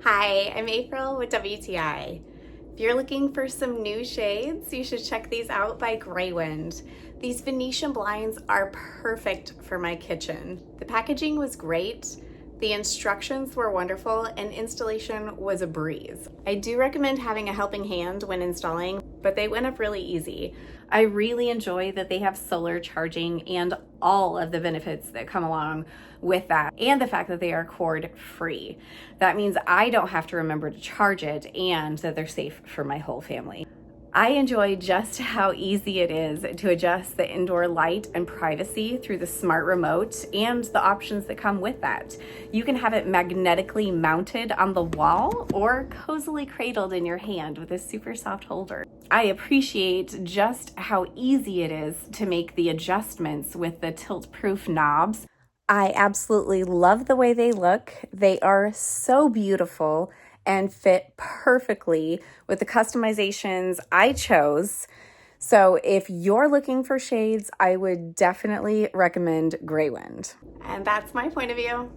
Hi, I'm April with WTI. If you're looking for some new shades, you should check these out by Graywind. These Venetian blinds are perfect for my kitchen. The packaging was great, the instructions were wonderful, and installation was a breeze. I do recommend having a helping hand when installing, but they went up really easy. I really enjoy that they have solar charging and all of the benefits that come along with that, and the fact that they are cord free. That means I don't have to remember to charge it and that they're safe for my whole family. I enjoy just how easy it is to adjust the indoor light and privacy through the smart remote and the options that come with that. You can have it magnetically mounted on the wall or cozily cradled in your hand with a super soft holder. I appreciate just how easy it is to make the adjustments with the tilt-proof knobs. I absolutely love the way they look. They are so beautiful and fit perfectly with the customizations I chose. So if you're looking for shades, I would definitely recommend Graywind. And that's my point of view.